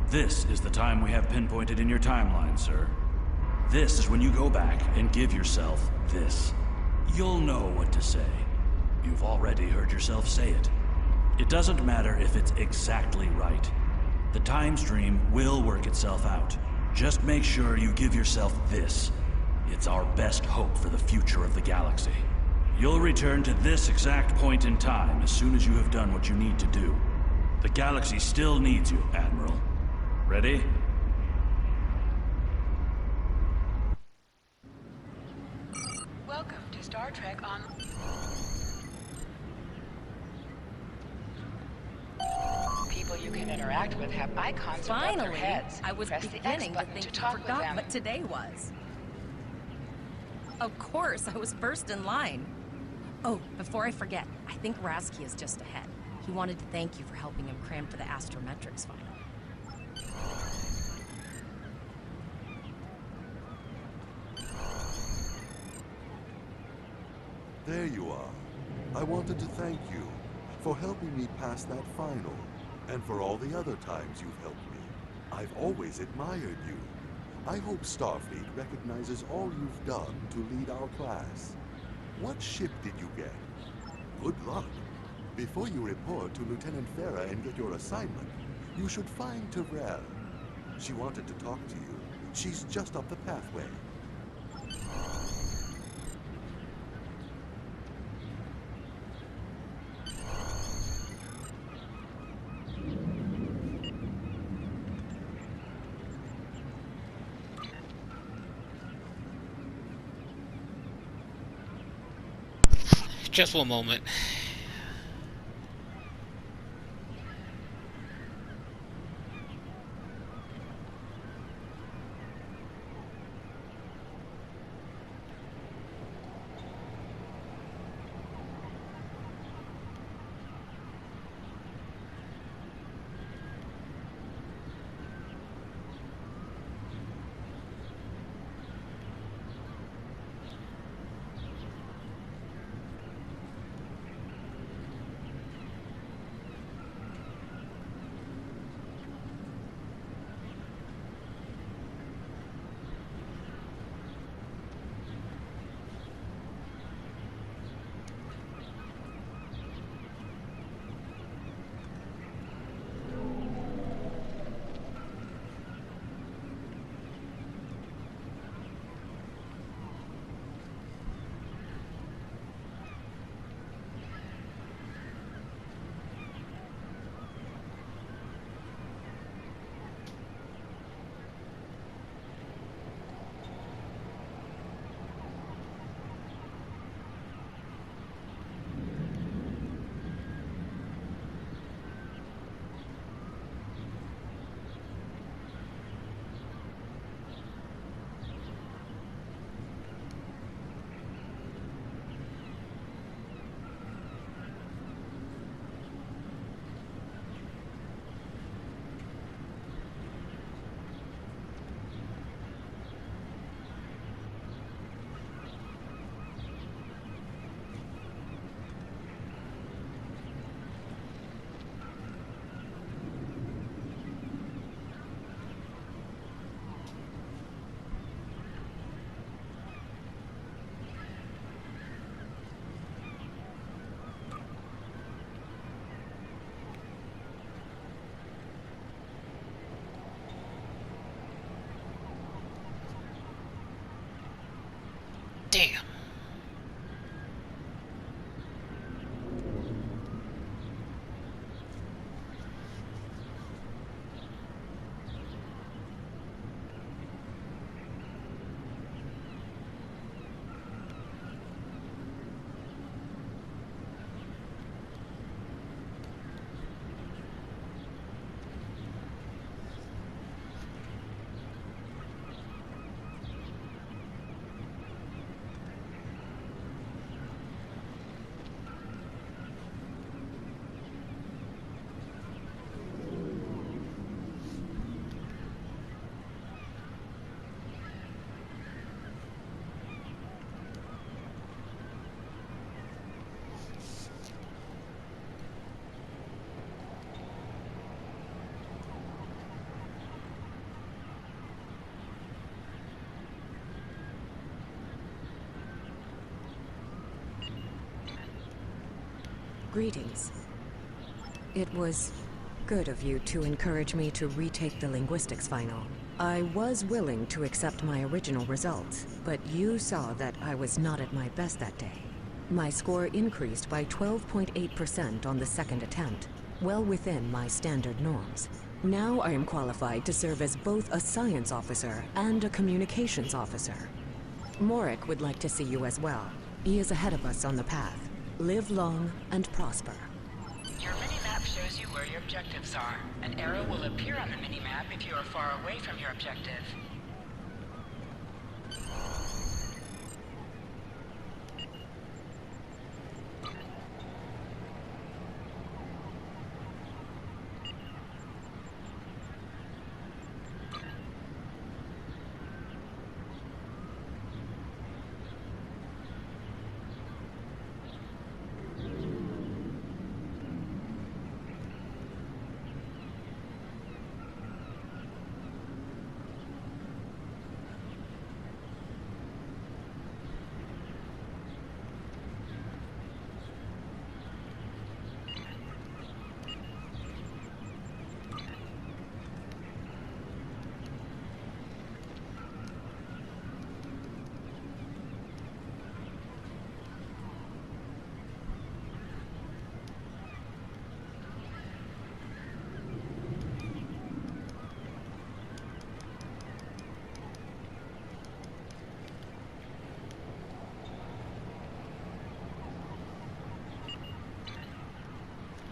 This is the time we have pinpointed in your timeline, sir. This is when you go back and give yourself this. You'll know what to say. You've already heard yourself say it. It doesn't matter if it's exactly right. The time stream will work itself out. Just make sure you give yourself this. It's our best hope for the future of the galaxy. You'll return to this exact point in time as soon as you have done what you need to do. The galaxy still needs you, Admiral. Ready? Welcome to Star Trek on... People you can interact with have icons above their heads. I was Press the beginning X to button think to you talk with forgot them. what today was. Of course, I was first in line. Oh, before I forget, I think Rasky is just ahead. He wanted to thank you for helping him cram for the astrometrics final. There you are. I wanted to thank you for helping me pass that final, and for all the other times you've helped me. I've always admired you. I hope Starfleet recognizes all you've done to lead our class. What ship did you get? Good luck. Before you report to Lieutenant Farah and get your assignment, you should find Terrell. She wanted to talk to you. She's just up the pathway. Just one moment. Damn. Greetings. It was good of you to encourage me to retake the linguistics final. I was willing to accept my original results, but you saw that I was not at my best that day. My score increased by 12.8% on the second attempt, well within my standard norms. Now I am qualified to serve as both a science officer and a communications officer. Morik would like to see you as well. He is ahead of us on the path. Live long and prosper. Your mini-map shows you where your objectives are. An arrow will appear on the mini-map if you are far away from your objective.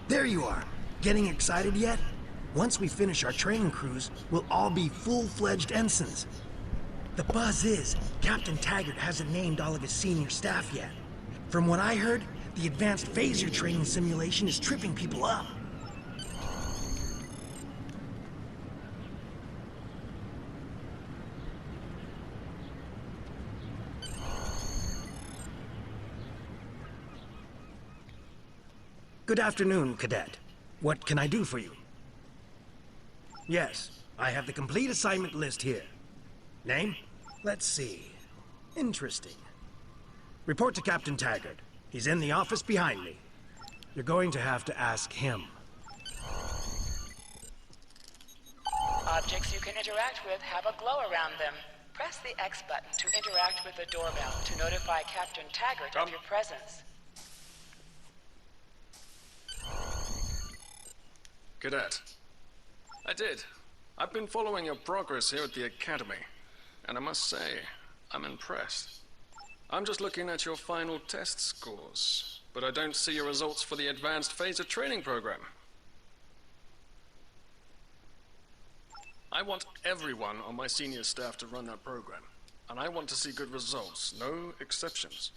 There you are. Getting excited yet? Once we finish our training cruise, we'll all be full-fledged ensigns. The buzz is, Captain Taggart hasn't named all of his senior staff yet. From what I heard, the advanced phaser training simulation is tripping people up. Good afternoon, Cadet. What can I do for you? Yes, I have the complete assignment list here. Name? Let's see. Interesting. Report to Captain Taggart. He's in the office behind me. You're going to have to ask him. Objects you can interact with have a glow around them. Press the X button to interact with the doorbell to notify Captain Taggart of your presence. Cadet. I did. I've been following your progress here at the Academy, and I must say, I'm impressed. I'm just looking at your final test scores, but I don't see your results for the Advanced Phaser Training Program. I want everyone on my senior staff to run that program, and I want to see good results, no exceptions.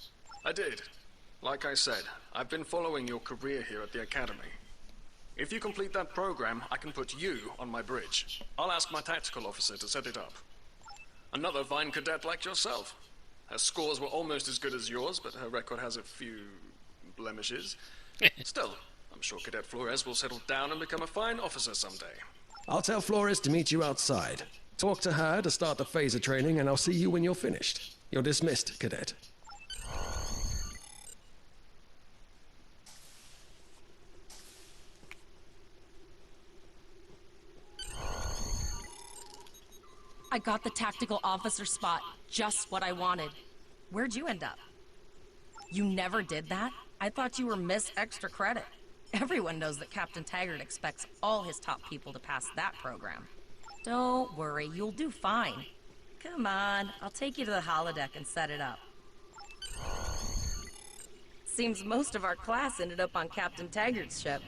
I did. Like I said, I've been following your career here at the Academy. If you complete that program, I can put you on my bridge. I'll ask my tactical officer to set it up. Another fine cadet like yourself. Her scores were almost as good as yours, but her record has a few blemishes. Still, I'm sure Cadet Flores will settle down and become a fine officer someday. I'll tell Flores to meet you outside. Talk to her to start the phaser training, and I'll see you when you're finished. You're dismissed, Cadet. I got the tactical officer spot. Just what I wanted. Where'd you end up? You never did that? I thought you were Miss Extra Credit. Everyone knows that Captain Taggart expects all his top people to pass that program. Don't worry, you'll do fine. Come on, I'll take you to the holodeck and set it up. Seems most of our class ended up on Captain Taggart's ship.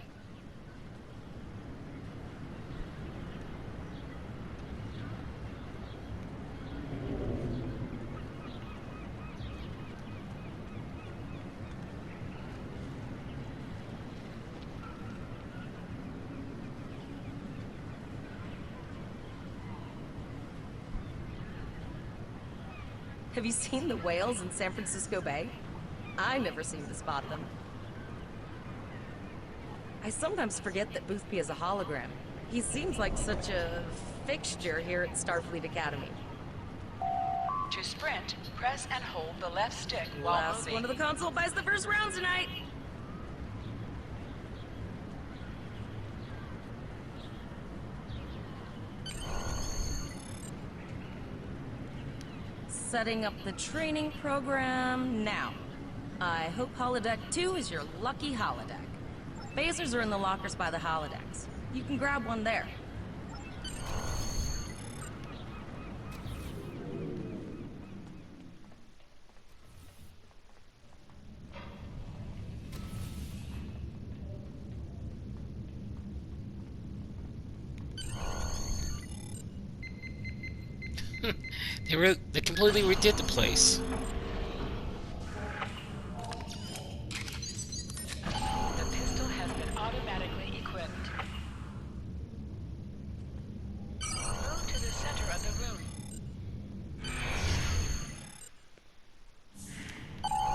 Have you seen the whales in San Francisco Bay? I never seem to spot them. I sometimes forget that Boothby is a hologram. He seems like such a fixture here at Starfleet Academy. To sprint, press and hold the left stick while Last moving. one to the console buys the first round tonight! Setting up the training program now. I hope holodeck 2 is your lucky holodeck. Phasers are in the lockers by the holodecks. You can grab one there. They completely redid the place. The pistol has been automatically equipped. Move to the center of the room.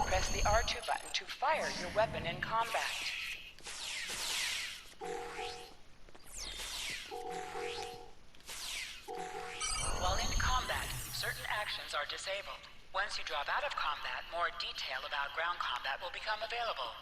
Press the R2 button to fire your weapon in combat. While in combat, certain actions are disabled. Once you drop out of combat, more detail about ground combat will become available.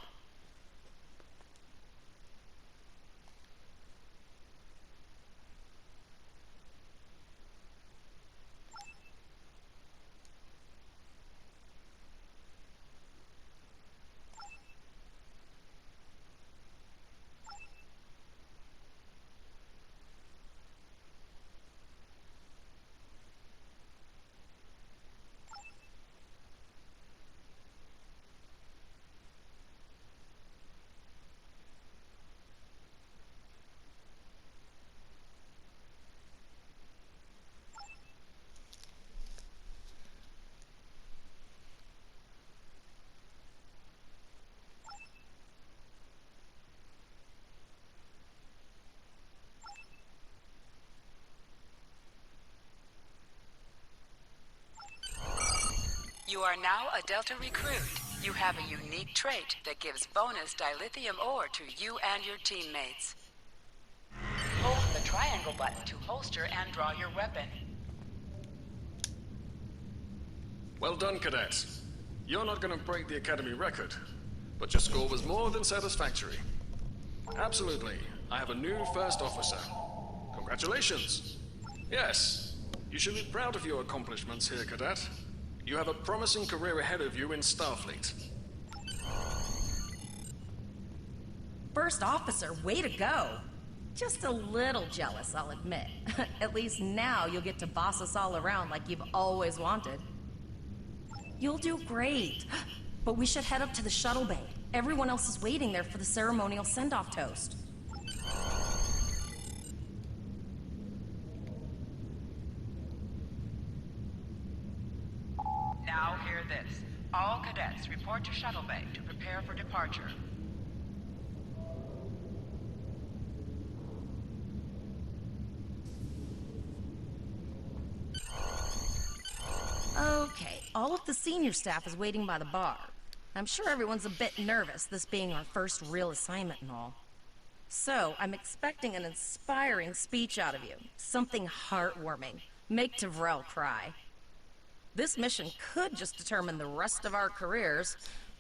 You are now a Delta recruit. You have a unique trait that gives bonus dilithium ore to you and your teammates. Hold the triangle button to holster and draw your weapon. Well done, cadets. You're not going to break the Academy record, but your score was more than satisfactory. Absolutely. I have a new first officer. Congratulations. Yes, you should be proud of your accomplishments here, cadet. You have a promising career ahead of you in Starfleet. First officer, way to go. Just a little jealous, I'll admit. At least now you'll get to boss us all around like you've always wanted. You'll do great. But we should head up to the shuttle bay. Everyone else is waiting there for the ceremonial send-off toast. Now hear this. All cadets report to shuttle bay to prepare for departure. Okay, all of the senior staff is waiting by the bar. I'm sure everyone's a bit nervous, this being our first real assignment and all. So, I'm expecting an inspiring speech out of you. Something heartwarming. Make Tavrel cry. This mission could just determine the rest of our careers.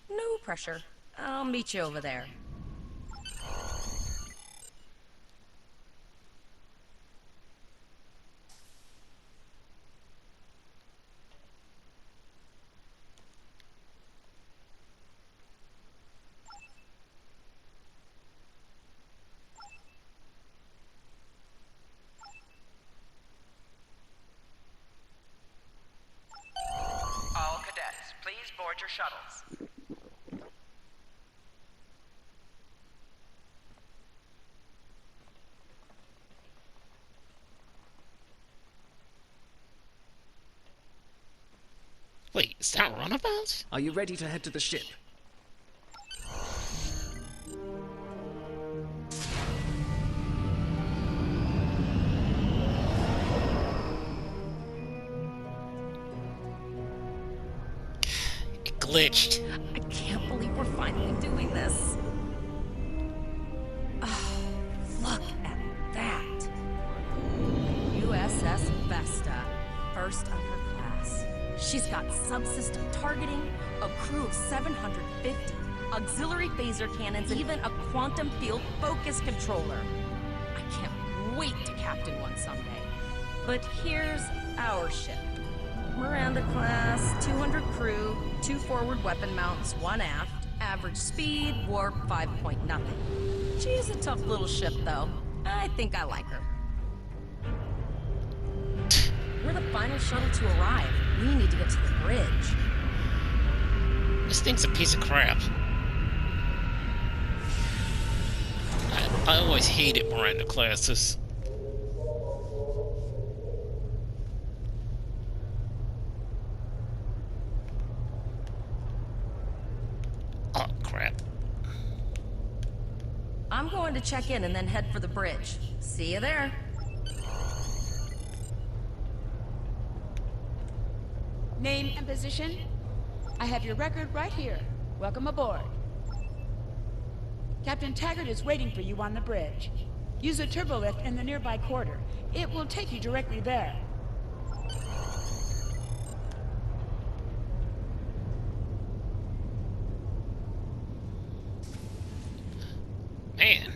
No pressure. I'll meet you over there. All cadets, please board your shuttles. Wait, is that Runabout? Are you ready to head to the ship? It glitched. I can't believe we're finally doing this. Oh, look at that. USS Vesta, first of her class. She's got subsystem targeting, a crew of 750, auxiliary phaser cannons, even a quantum field focus controller. I can't wait to captain one someday. But here's our ship. Miranda class, 200 crew, 2 forward weapon mounts, 1 aft, average speed, warp 5 point nothing. She's a tough little ship, though. I think I like her. We're the final shuttle to arrive. We need to get to the bridge. This thing's a piece of crap. I always hated Miranda classes. Oh, crap. I'm going to check in and then head for the bridge. See you there. Name and position? I have your record right here. Welcome aboard. Captain Taggart is waiting for you on the bridge. Use a turbolift in the nearby quarter. It will take you directly there. Man.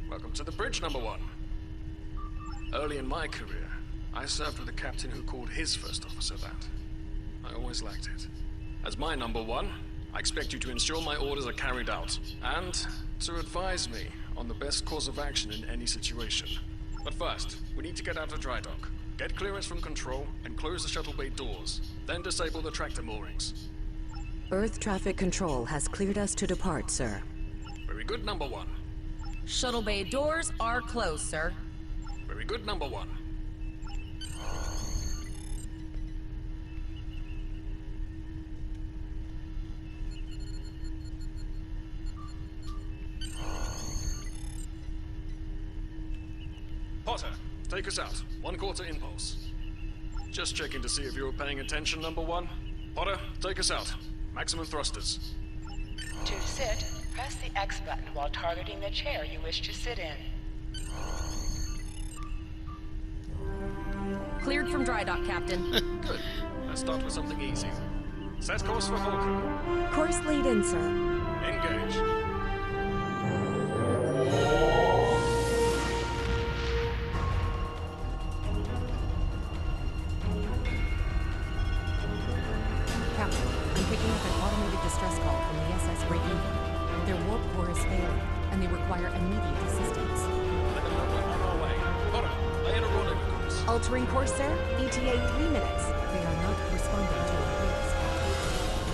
Welcome to the bridge, number 1. Early in my career, I served with a captain who called his first officer that. I always liked it. As my number 1, I expect you to ensure my orders are carried out, and to advise me on the best course of action in any situation. But first, we need to get out of dry dock, get clearance from control, and close the shuttle bay doors, then disable the tractor moorings. Earth traffic control has cleared us to depart, sir. Very good, number 1. Shuttle bay doors are closed, sir. Very good, number 1. Potter, take us out. 1/4 impulse. Just checking to see if you were paying attention, number 1. Potter, take us out. Maximum thrusters. To sit, press the X button while targeting the chair you wish to sit in. Cleared from dry dock, Captain. Good. Let's start with something easy. Set course for Vulcan. Course lead in, sir. Engage. Captain, I'm picking up an automated distress call from the SS Breakeven. Their warp core is failing, and they require immediate assistance. Let them know we're on our way. Potter, lay in a rolling course. Altering course, sir. ETA 3 minutes. They are not responding to requests.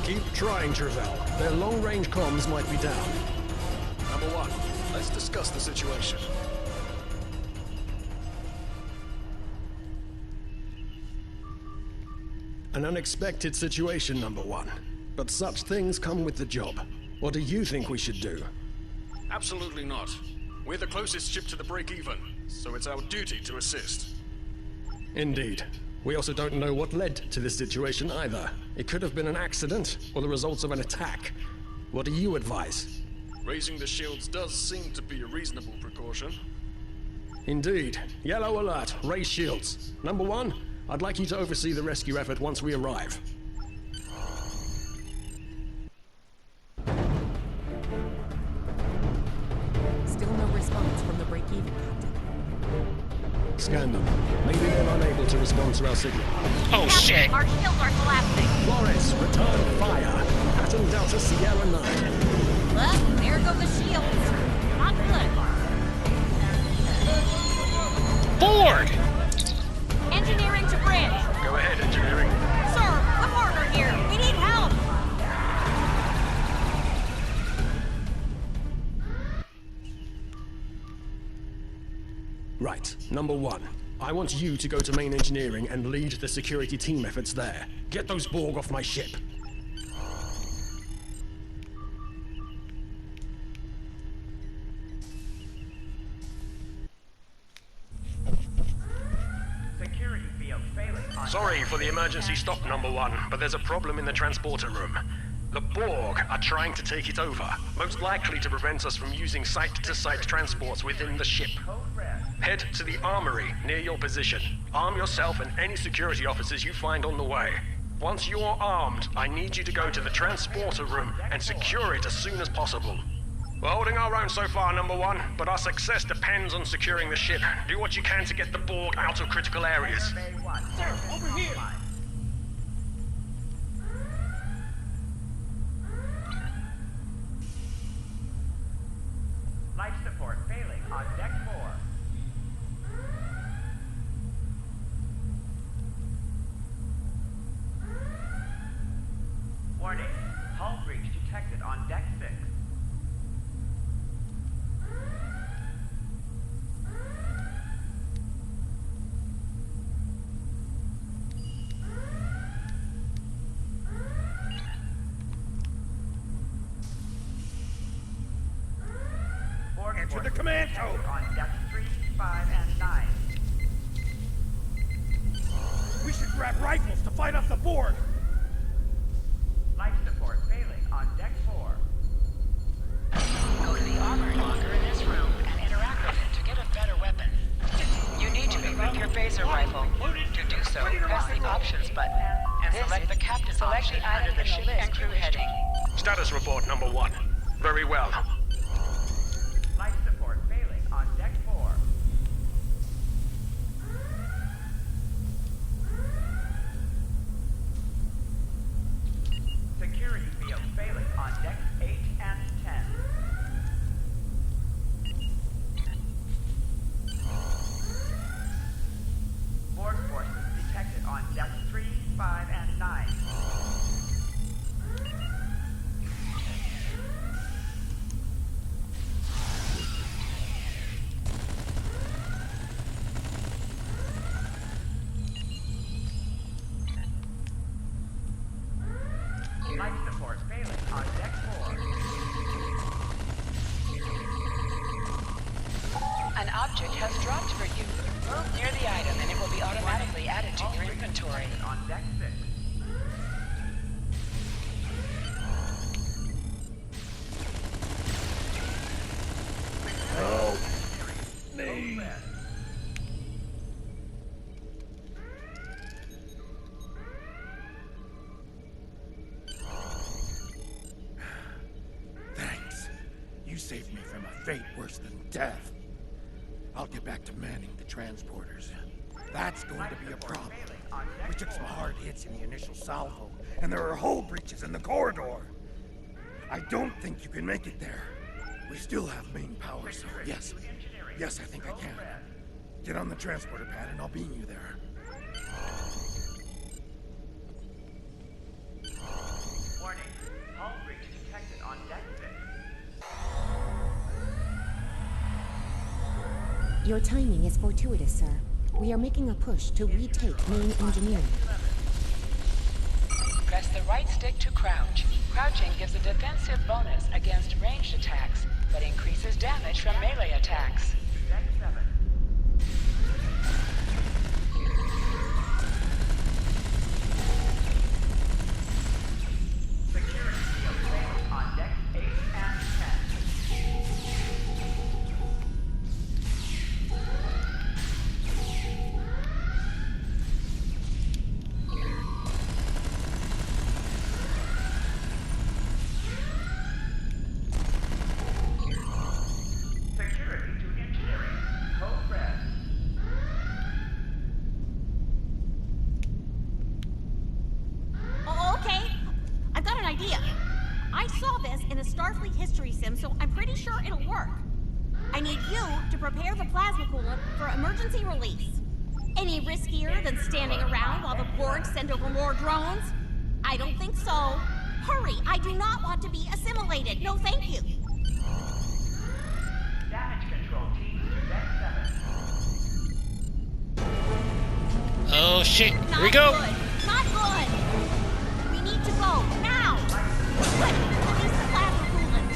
Keep trying, Travell. Their long-range comms might be down. Number 1, let's discuss the situation. An unexpected situation, number 1. But such things come with the job. What do you think we should do? Absolutely not. We're the closest ship to the break-even, so it's our duty to assist. Indeed. We also don't know what led to this situation either. It could have been an accident, or the results of an attack. What do you advise? Raising the shields does seem to be a reasonable precaution. Indeed. Yellow alert. Raise shields. Number 1, I'd like you to oversee the rescue effort once we arrive. Still no response from the break-even, Captain. Scan them. Maybe they're unable to respond to our signal. Oh, shit! Our shields are collapsing. Flores, return fire. Pattern Delta Sierra 9. Well, there go the shields. Not good. Board! Engineering to bridge. Go ahead, engineering. Sir, the border here. We need help. Right. Number 1. I want you to go to main engineering and lead the security team efforts there. Get those Borg off my ship. Security field failing. Sorry for the emergency stop, number 1, but there's a problem in the transporter room. The Borg are trying to take it over, most likely to prevent us from using site-to-site transports within the ship. Head to the armory near your position. Arm yourself and any security officers you find on the way. Once you're armed, I need you to go to the transporter room and secure it as soon as possible. We're holding our own so far, number one, but our success depends on securing the ship. Do what you can to get the Borg out of critical areas. Sir, over here! Life support failing on deck 4. Warning, hull breach detected on deck 6. Enter the command code! On deck 3, 5, and 9. We should grab rifles to fight off the Borg! Life support failing on deck 4. Go to the armored locker in this room and interact with it to get a better weapon. You need to equip your phaser rifle. To do so, press the options button and select the captain's option under the ship and crew heading. Status report, number one. Very well. Life support failing on deck 4. Security field failing on decks 8 and 10. Borg forces detected on decks 3, 5, and 9. Life support failing on deck 4. An object has dropped for you. Move near the item and it will be automatically added to your inventory. On deck 6. Help me! Thanks. You saved me from a fate worse than death. I'll get back to manning the transporters. That's going to be a problem. We took some hard hits in the initial salvo, and there are hull breaches in the corridor. I don't think you can make it there. We still have main power, so yes. Yes, I think I can. Get on the transporter pad and I'll beam you there. Warning, hull breach detected on deck 6. Your timing is fortuitous, sir. We are making a push to retake main engineering. Press the right stick to crouch. Crouching gives a defensive bonus against ranged attacks, but increases damage from melee attacks. Deck 7. Security field failing on decks 8 and 10. Security to engineering. Code red. Oh, okay. I've got an idea. I saw this in a Starfleet history sim, so I'm pretty sure it'll work. I need you to prepare the plasma coolant for emergency release. Any riskier than standing around while the Borg send over more drones? I don't think so. Hurry, I do not want to be assimilated. No, thank you. Damage control team to deck 7. Oh shit, here we Not go! good. Not good. We need to go now. Quick, release the plasma coolant.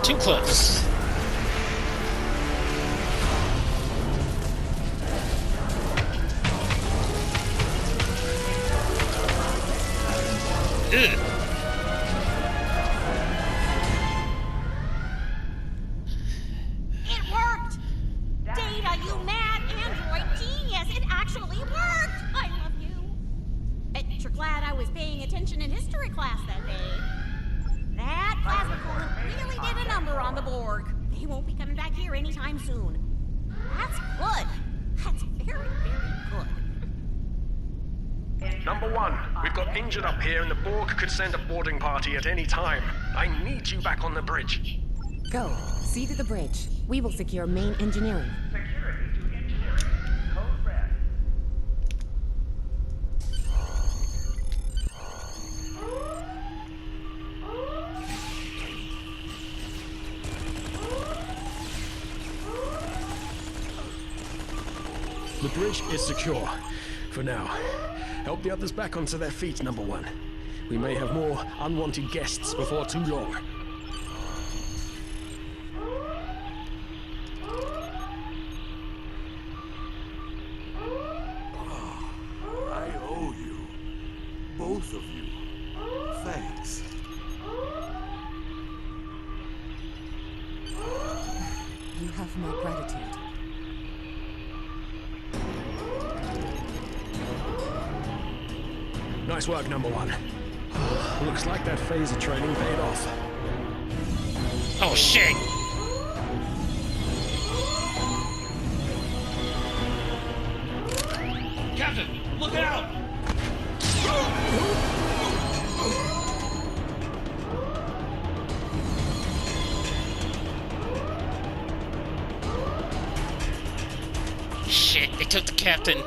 Too close. Ugh. history class that day. That plasma coolant really did a number on the Borg. They won't be coming back here anytime soon. That's good. That's very, very good. Number 1, we've got injured up here and the Borg could send a boarding party at any time. I need you back on the bridge. Go. See to the bridge. We will secure main engineering. Security to engineering. Code red. The bridge is secure. For now. Help the others back onto their feet, Number 1. We may have more unwanted guests before too long. I owe you. Both of you. Thanks. You have my gratitude. Nice work, Number 1. Looks like that phaser training paid off. Oh shit! Captain, look out! Shit, they took the captain.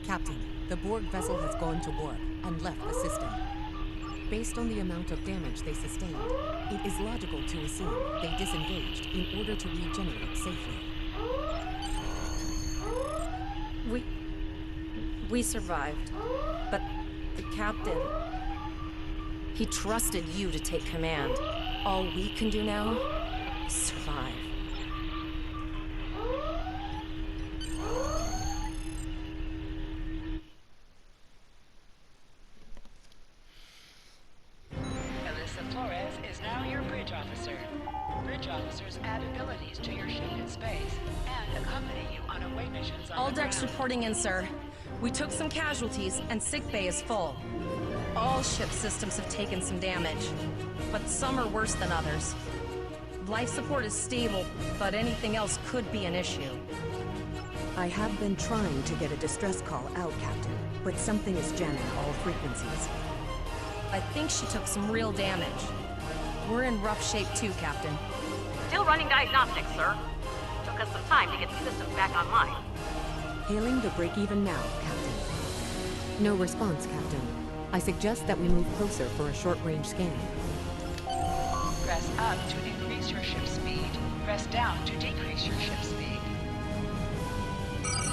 Captain, the Borg vessel has gone to warp and left the system. Based on the amount of damage they sustained, it is logical to assume they disengaged in order to regenerate safely. We survived, but the captain, he trusted you to take command. All we can do now is survive. Bridge officers add abilities to your ship in space and accompany you on away missions on All the decks ground. reporting in, sir. We took some casualties, and sickbay is full. All ship systems have taken some damage, but some are worse than others. Life support is stable, but anything else could be an issue. I have been trying to get a distress call out, Captain, but something is jamming all frequencies. I think she took some real damage. We're in rough shape too, Captain. Still running diagnostics, sir. Took us some time to get the systems back online. Hailing the break-even now, Captain. No response, Captain. I suggest that we move closer for a short-range scan. Press up to increase your ship speed. Press down to decrease your ship speed.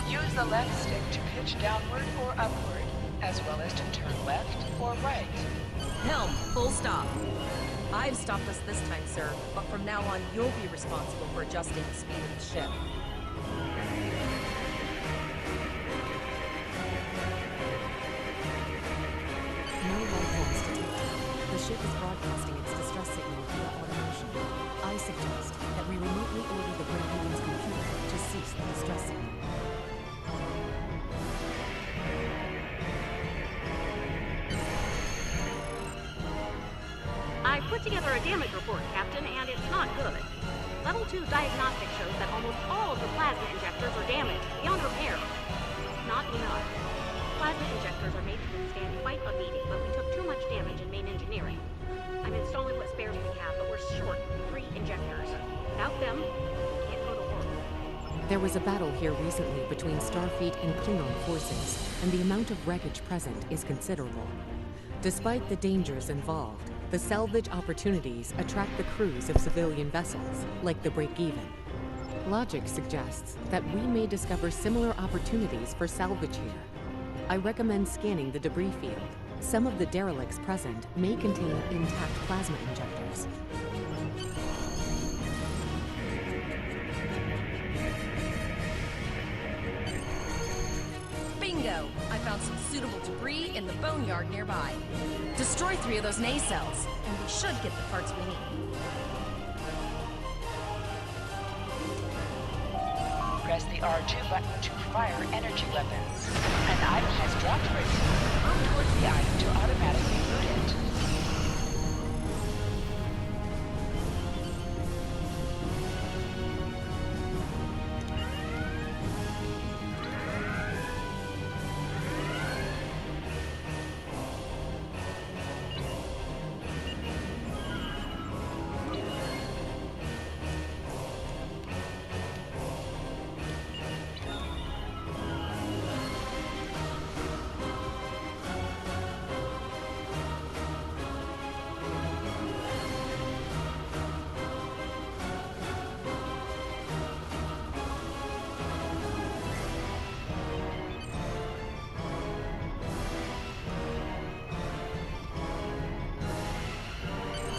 Use the left stick to pitch downward or upward, as well as to turn left or right. Helm, full stop. I've stopped us this time, sir, but from now on, you'll be responsible for adjusting the speed of the ship. No life forms detected. The ship is broadcasting its distress signal via automation. I suggest that we remotely order the break-even's computer to cease the distress signal. I put together a damage report, Captain, and it's not good. Level 2 diagnostic shows that almost all of the plasma injectors are damaged, beyond repair. Not enough. Plasma injectors are made to withstand quite a beating, but we took too much damage in main engineering. I'm installing what spares we have, but we're short 3 injectors. Without them, we can't go to work. There was a battle here recently between Starfleet and Klingon forces, and the amount of wreckage present is considerable. Despite the dangers involved, the salvage opportunities attract the crews of civilian vessels, like the Break-Even. Logic suggests that we may discover similar opportunities for salvage here. I recommend scanning the debris field. Some of the derelicts present may contain intact plasma injectors. Bingo! I found some suitable debris in the boneyard nearby. Destroy 3 of those nacelles, and we should get the parts we need. Press the R2 button to fire energy weapons. An item has dropped for you. Move towards the item to automatically loot it.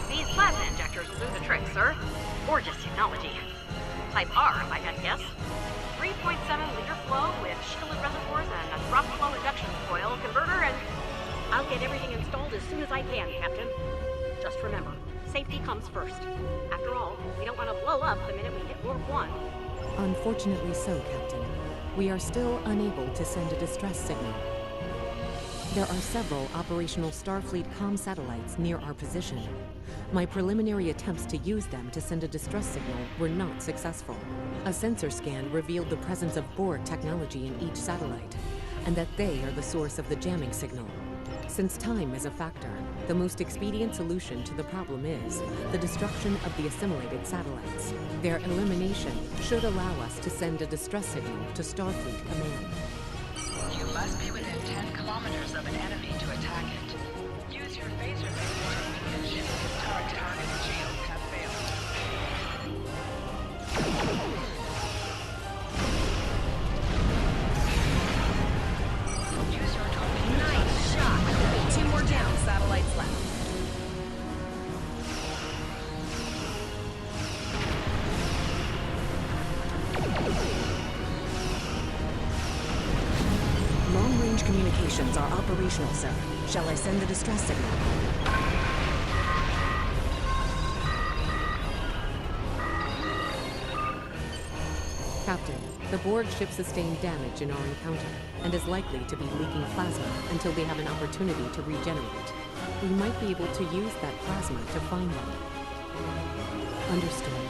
These plasma injectors will do the trick, sir. Gorgeous technology. Type R, if I had to guess. 3.7-liter flow with shielded reservoirs and a drop flow induction coil converter, and I'll get everything installed as soon as I can, Captain. Just remember, safety comes first. After all, we don't want to blow up the minute we hit Warp 1. Unfortunately so, Captain. We are still unable to send a distress signal. There are several operational Starfleet comm satellites near our position. My preliminary attempts to use them to send a distress signal were not successful. A sensor scan revealed the presence of Borg technology in each satellite, and that they are the source of the jamming signal. Since time is a factor, the most expedient solution to the problem is the destruction of the assimilated satellites. Their elimination should allow us to send a distress signal to Starfleet Command. You must be within 10 kilometers of an enemy to attack it. Use your phaser laser to weaken ships. Target shields have failed. Use your torpedo. Nice shot. 2 more down, satellites left. Long-range communications are operational, sir. Shall I send the distress signal? Captain, the Borg ship sustained damage in our encounter and is likely to be leaking plasma until they have an opportunity to regenerate. We might be able to use that plasma to find them. Understood.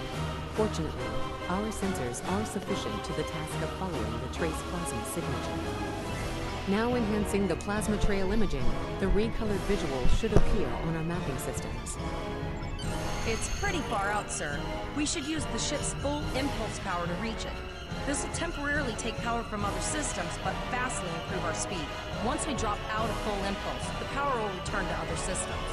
Fortunately, our sensors are sufficient to the task of following the trace plasma signature. Now enhancing the plasma trail imaging, the recolored visual should appear on our mapping systems. It's pretty far out, sir. We should use the ship's full impulse power to reach it. This will temporarily take power from other systems, but vastly improve our speed. Once we drop out of full impulse, the power will return to other systems.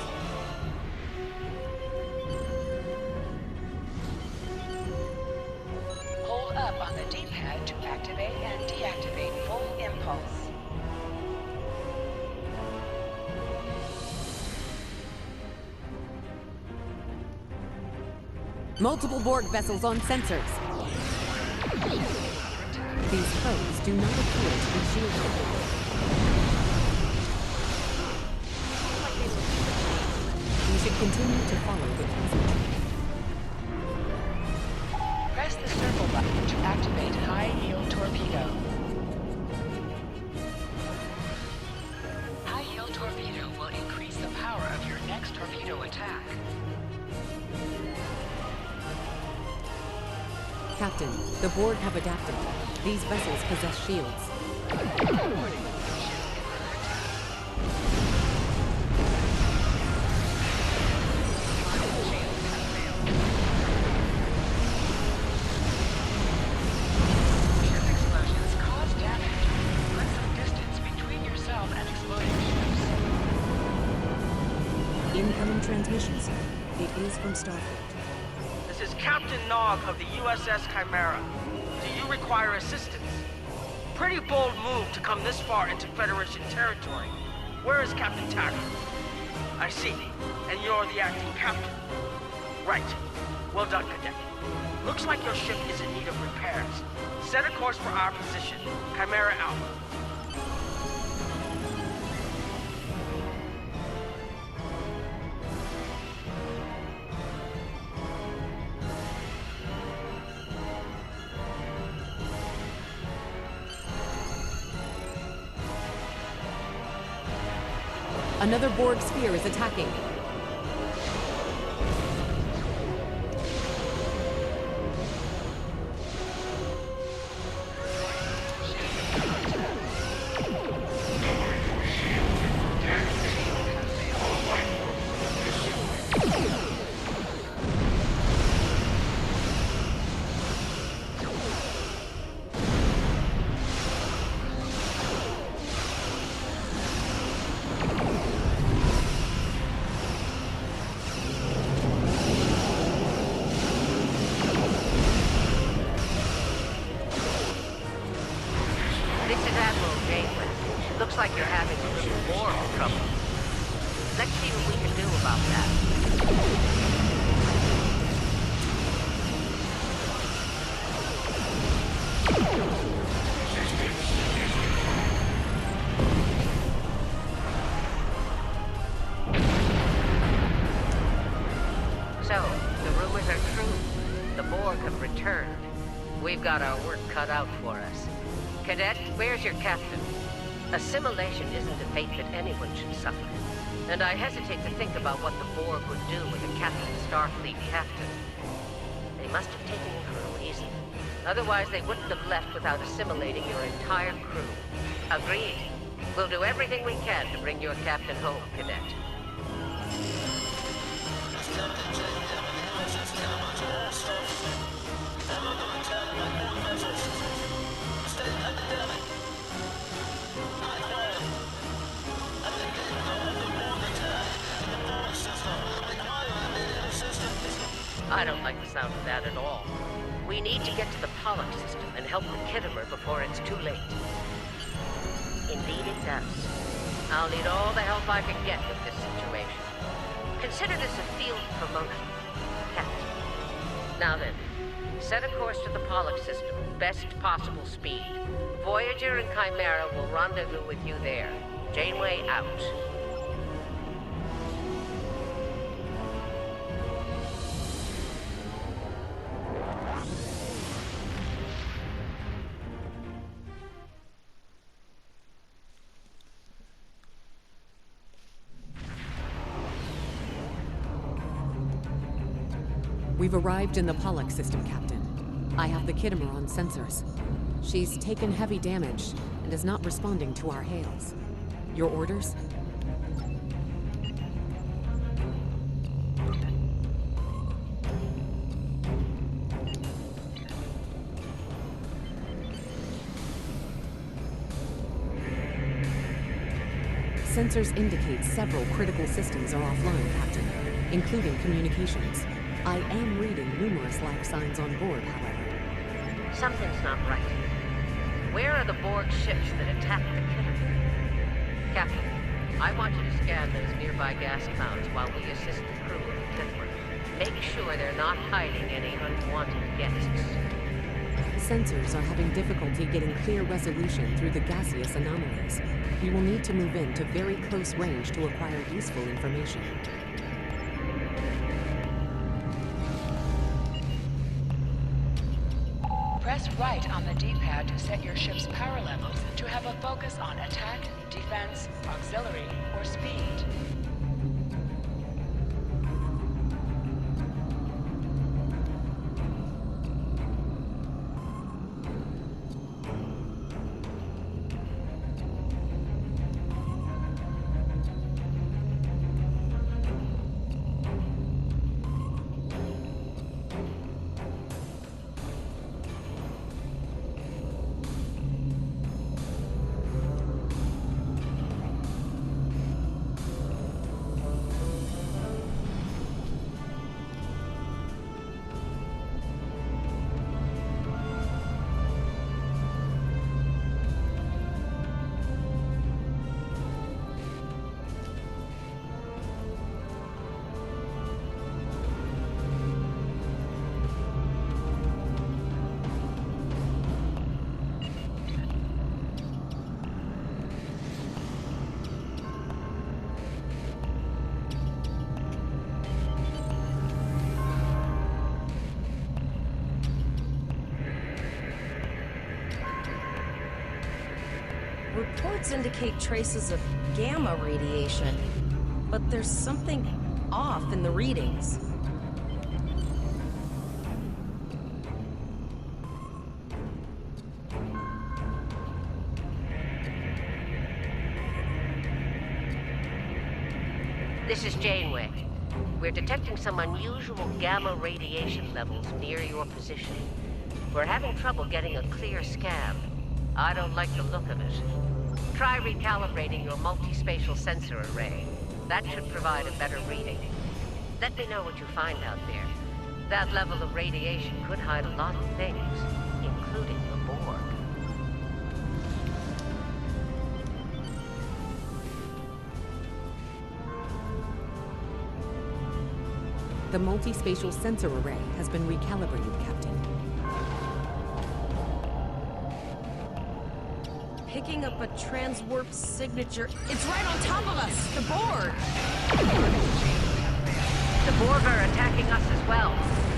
Hold up on the D-pad to activate and deactivate full impulse. Multiple Borg vessels on sensors. These foes do not appear to be shielded. We should continue to follow the plasma. Press the circle button to activate high-yield torpedo. High-yield torpedo will increase the power of your next torpedo attack. Captain, the Borg have adapted. These vessels possess shields. Ship explosions cause damage. Put some distance between yourself and exploding ships. Incoming transmission, sir. It is from Starfleet. This is Captain Nog of the USS Chimera. Do you require assistance? Pretty bold move to come this far into Federation territory. Where is Captain Taggart? I see. And you're the acting captain. Right. Well done, Cadet. Looks like your ship is in need of repairs. Set a course for our position. Chimera out. Another Borg sphere is attacking. Looks like you're having a little more trouble. Let's see what we can do about that. So, the rumors are true. The Borg have returned. We've got our work cut out for us. Cadet, where's your captain? Assimilation isn't a fate that anyone should suffer. And I hesitate to think about what the Borg would do with a Captain Starfleet captain. They must have taken you for a reason. Otherwise, they wouldn't have left without assimilating your entire crew. Agreed. We'll do everything we can to bring your captain home, Cadet. I don't like the sound of that at all. We need to get to the POLLUX system and help the Kittimer before it's too late. Indeed it does. I'll need all the help I can get with this situation. Consider this a field promotion, Captain. Now then, set a course to the POLLUX system, best possible speed. Voyager and Chimera will rendezvous with you there. Janeway out. We've arrived in the POLLUX system, Captain. I have the Kittimer on sensors. She's taken heavy damage and is not responding to our hails. Your orders? Sensors indicate several critical systems are offline, Captain, including communications. I am reading numerous life signs on board, however. Something's not right. Where are the Borg ships that attacked the Kittimer? Captain, I want you to scan those nearby gas clouds while we assist the crew of the Kittimer. Make sure they're not hiding any unwanted guests. Sensors are having difficulty getting clear resolution through the gaseous anomalies. We will need to move in to very close range to acquire useful information. Press right on the D-pad to set your ship's power levels to have a focus on attack, defense, auxiliary, or speed. Reports indicate traces of gamma radiation, but there's something off in the readings. This is Janeway. We're detecting some unusual gamma radiation levels near your position. We're having trouble getting a clear scan. I don't like the look of it. Try recalibrating your multispatial sensor array. That should provide a better reading. Let me know what you find out there. That level of radiation could hide a lot of things, including the Borg. The multispatial sensor array has been recalibrated, Captain. Picking up a transwarp signature. It's right on top of us! The Borg! The Borg are attacking us as well.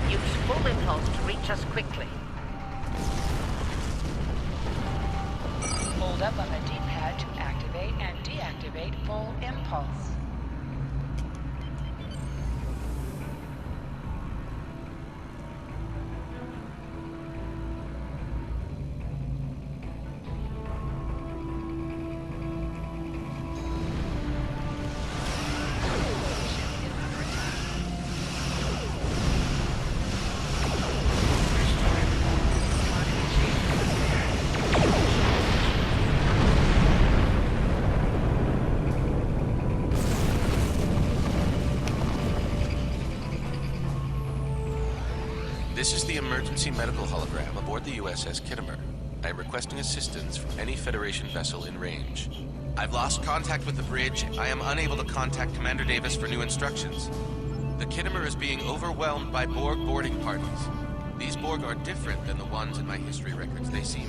Use full impulse to reach us quickly. Hold up on the D-pad to activate and deactivate full impulse. This is the emergency medical hologram aboard the USS Kittimer. I am requesting assistance from any Federation vessel in range. I've lost contact with the bridge. I am unable to contact Commander Davis for new instructions. The Kittimer is being overwhelmed by Borg boarding parties. These Borg are different than the ones in my history records. They seem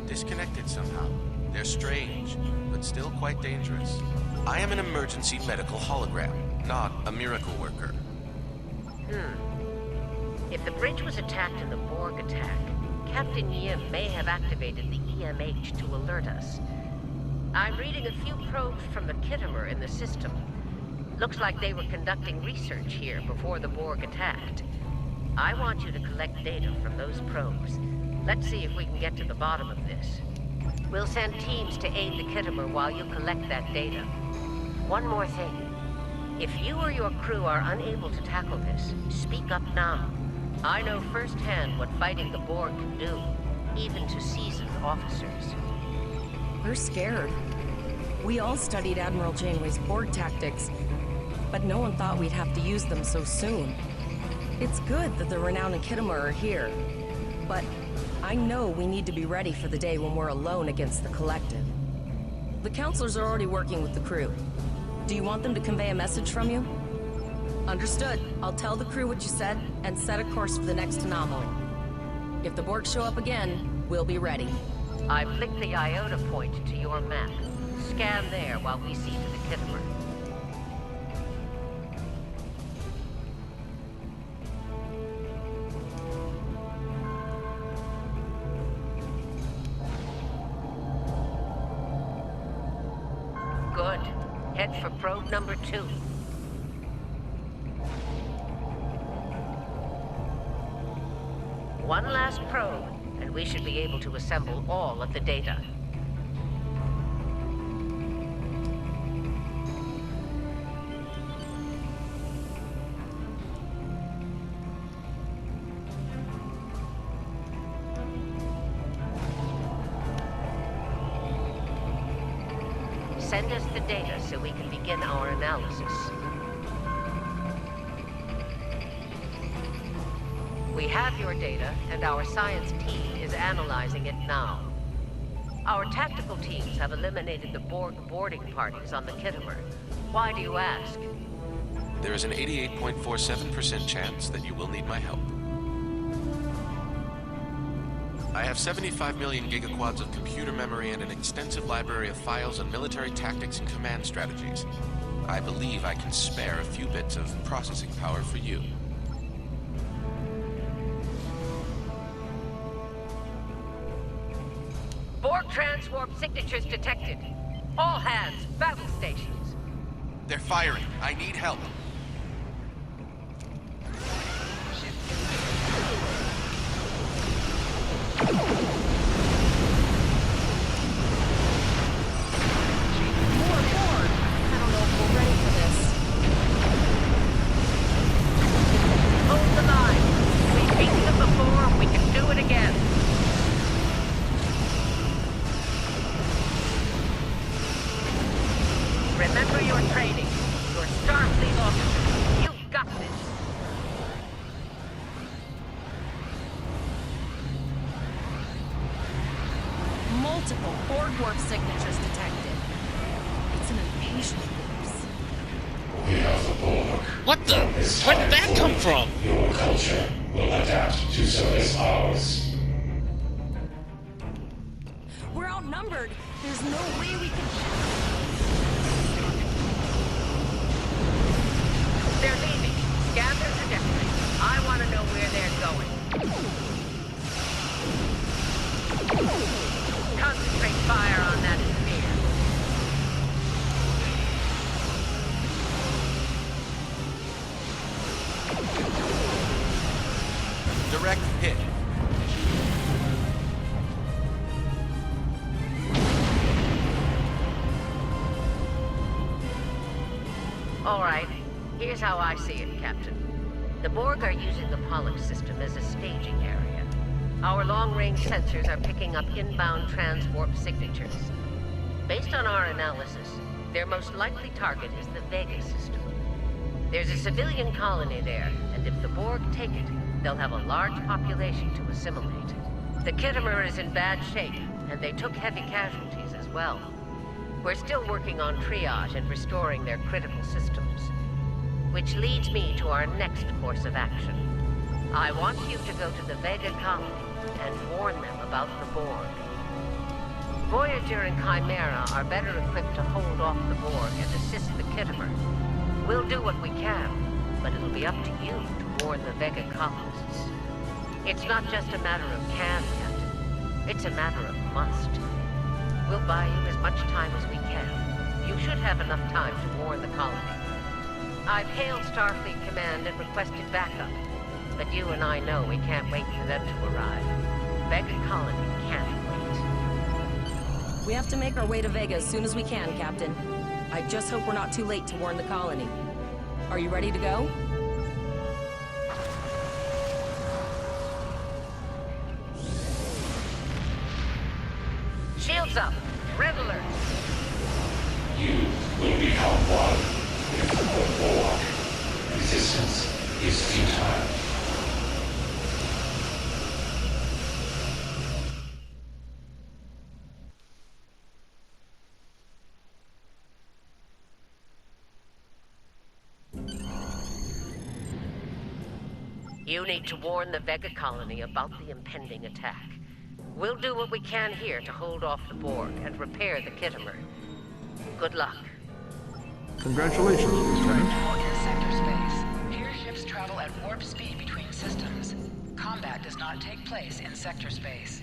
disconnected somehow. They're strange, but still quite dangerous. I am an emergency medical hologram, not a miracle worker. If the bridge was attacked in the Borg attack, Captain Yim may have activated the EMH to alert us. I'm reading a few probes from the Kittimer in the system. Looks like they were conducting research here before the Borg attacked. I want you to collect data from those probes. Let's see if we can get to the bottom of this. We'll send teams to aid the Kittimer while you collect that data. One more thing. If you or your crew are unable to tackle this, speak up now. I know firsthand what fighting the Borg can do, even to seasoned officers. We're scared. We all studied Admiral Janeway's Borg tactics, but no one thought we'd have to use them so soon. It's good that the Renown and Kittimer are here, but I know we need to be ready for the day when we're alone against the Collective. The counselors are already working with the crew. Do you want them to convey a message from you? Understood. I'll tell the crew what you said and set a course for the next anomaly. If the Borg show up again, we'll be ready. I've linked the iota point to your map. Scan there while we see to the Kittimer. Good. Head for probe number 2. One last probe, and we should be able to assemble all of the data. Send us the data so we can begin our analysis. We have your data, and our science team is analyzing it now. Our tactical teams have eliminated the Borg boarding parties on the Kittimer. Why do you ask? There is an 88.47% chance that you will need my help. I have 75 million gigaquads of computer memory and an extensive library of files on military tactics and command strategies. I believe I can spare a few bits of processing power for you. Borg transwarp signatures detected. All hands, battle stations. They're firing. I need help. Remember your training. You're Starfleet officers. You've got this. Multiple Borg warp signatures detected. It's an invasion force. We have the POLLUX. What the? Where did that come from? Your culture will adapt to service ours. We're outnumbered. There's no way we can... They're leaving. Scan their trajectory. I want to know where they're going. Concentrate fire on that sphere. Direct hit. All right. Here's how I see it, Captain. The Borg are using the POLLUX system as a staging area. Our long-range sensors are picking up inbound transwarp signatures. Based on our analysis, their most likely target is the VEGA system. There's a civilian colony there, and if the Borg take it, they'll have a large population to assimilate. The Kittimer is in bad shape, and they took heavy casualties as well. We're still working on triage and restoring their critical systems. Which leads me to our next course of action. I want you to go to the VEGA colony and warn them about the Borg. Voyager and Chimera are better equipped to hold off the Borg and assist the Kittimer. We'll do what we can, but it'll be up to you to warn the VEGA colonists. It's not just a matter of can, Captain. It's a matter of must. We'll buy you as much time as we can. You should have enough time to warn the colony. I've hailed Starfleet Command and requested backup, but you and I know we can't wait for them to arrive. VEGA colony can't wait. We have to make our way to Vega as soon as we can, Captain. I just hope we're not too late to warn the colony. Are you ready to go? Shields up! Red alert! You will become one with the Borg. Resistance is futile. You need to warn the VEGA colony about the impending attack. We'll do what we can here to hold off the Borg and repair the Kittimer. Good luck. Congratulations, Lieutenant. Now in sector space. Here ships travel at warp speed between systems. Combat does not take place in sector space.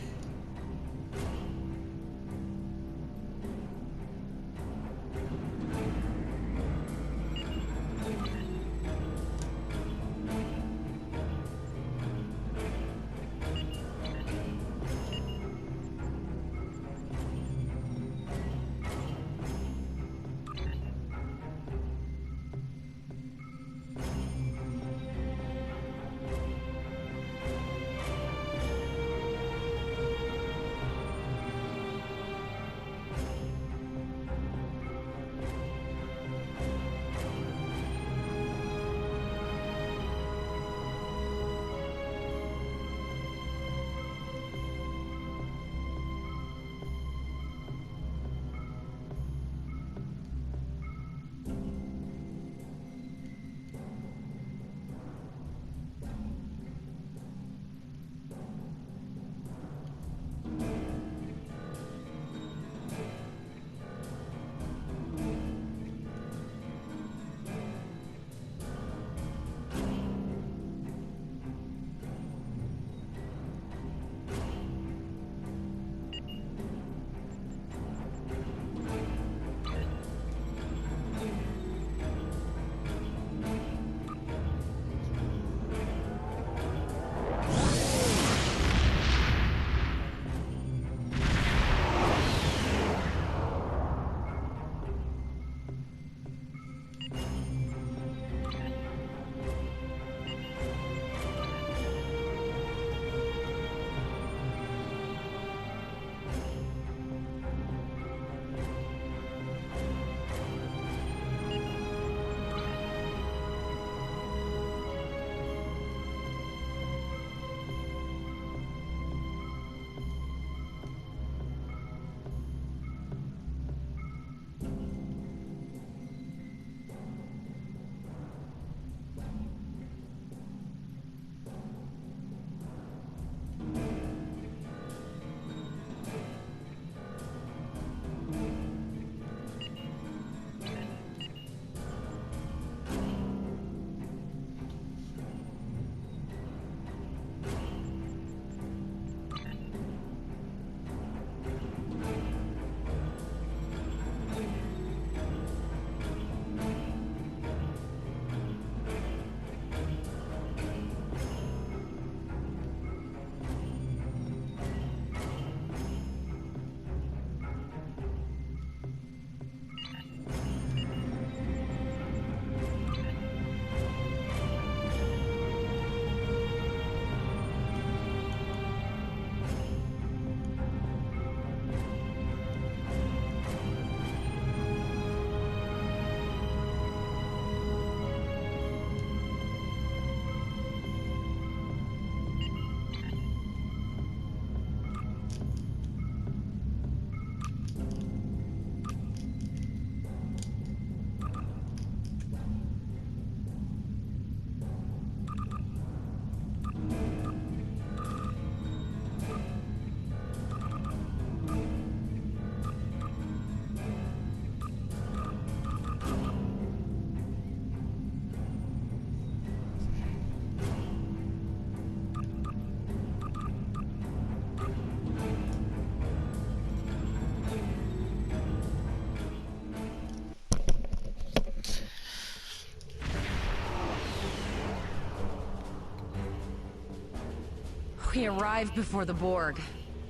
We arrived before the Borg.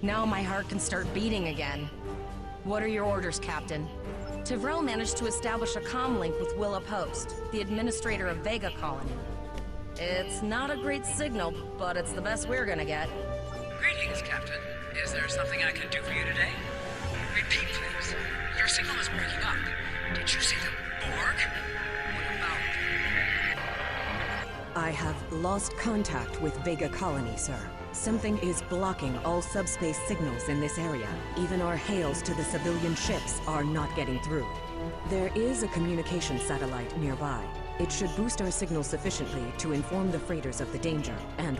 Now my heart can start beating again. What are your orders, Captain? Tivrel managed to establish a comm link with Willa Post, the administrator of VEGA colony. It's not a great signal, but it's the best we're gonna get. Greetings, Captain. Is there something I can do for you today? Repeat, please. Your signal is breaking up. Did you see the Borg? What about? I have lost contact with VEGA colony, sir. Something is blocking all subspace signals in this area. Even our hails to the civilian ships are not getting through. There is a communication satellite nearby. It should boost our signal sufficiently to inform the freighters of the danger and...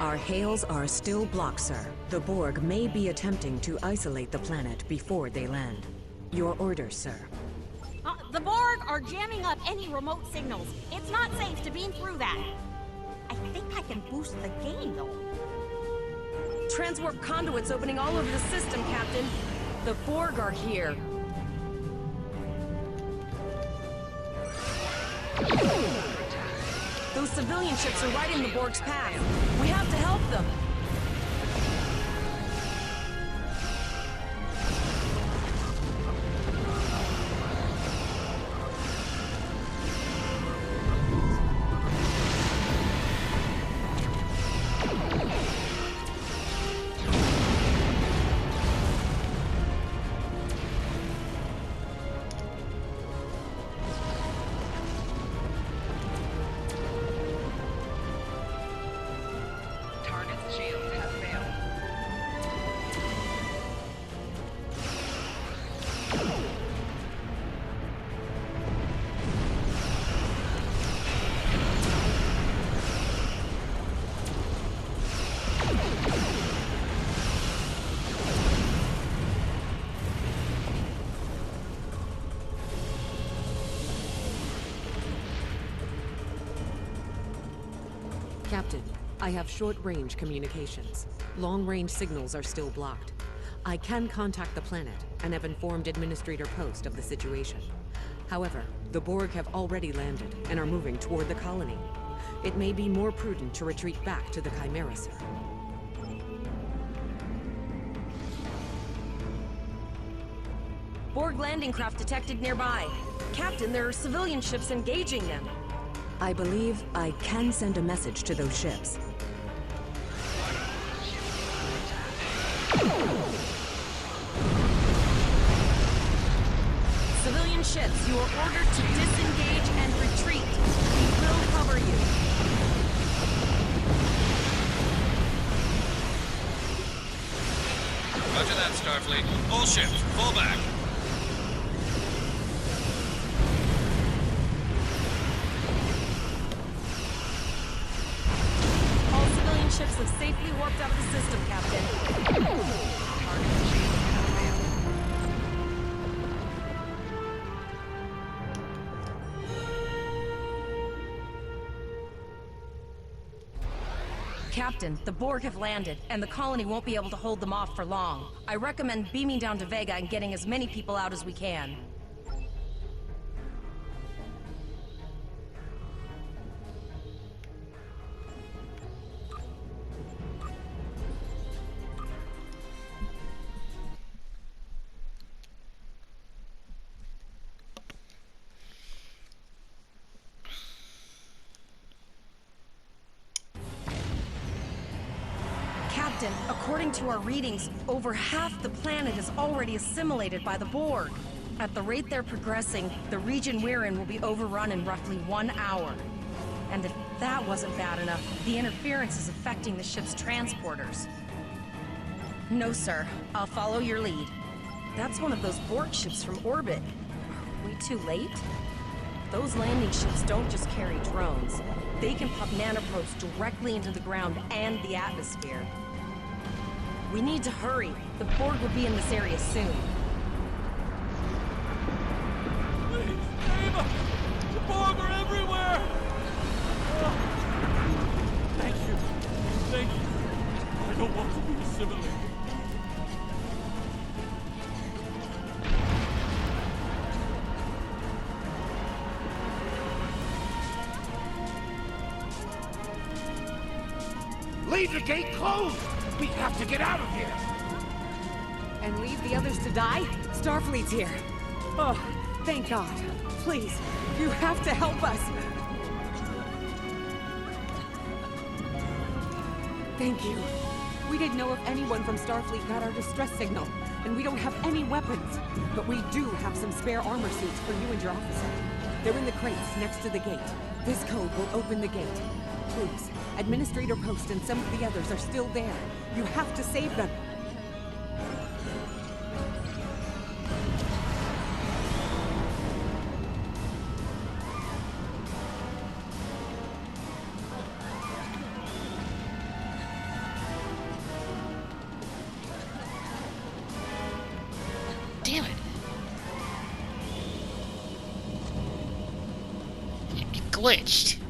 Our hails are still blocked, sir. The Borg may be attempting to isolate the planet before they land. Your orders, sir. The Borg are jamming up any remote signals. It's not safe to beam through that. I think I can boost the gain, though. Transwarp conduits opening all over the system, Captain. The Borg are here. Those civilian ships are right in the Borg's path. We have to help them. Captain, I have short-range communications. Long-range signals are still blocked. I can contact the planet and have informed Administrator Post of the situation. However, the Borg have already landed and are moving toward the colony. It may be more prudent to retreat back to the Chimera, sir. Borg landing craft detected nearby. Captain, there are civilian ships engaging them. I believe I can send a message to those ships. Civilian ships, you are ordered to disengage and retreat. We will cover you. Roger that, Starfleet. All ships, fall back. Ships have safely warped out of the system, Captain. Captain, the Borg have landed, and the colony won't be able to hold them off for long. I recommend beaming down to VEGA and getting as many people out as we can. Captain, according to our readings, over half the planet is already assimilated by the Borg. At the rate they're progressing, the region we're in will be overrun in roughly 1 hour. And if that wasn't bad enough, the interference is affecting the ship's transporters. No, sir. I'll follow your lead. That's one of those Borg ships from orbit. Are we too late? Those landing ships don't just carry drones. They can pop nanoprobes directly into the ground and the atmosphere. We need to hurry. The Borg will be in this area soon. don't want to be assimilated. Leave the gate closed! We have to get out of here! And leave the others to die? Starfleet's here. Oh, thank God. Please, you have to help us. Thank you. We didn't know if anyone from Starfleet got our distress signal, and we don't have any weapons. But we do have some spare armor suits for you and your officer. They're in the crates next to the gate. This code will open the gate. Please, Administrator Post and some of the others are still there. You have to save them. Damn it. It glitched.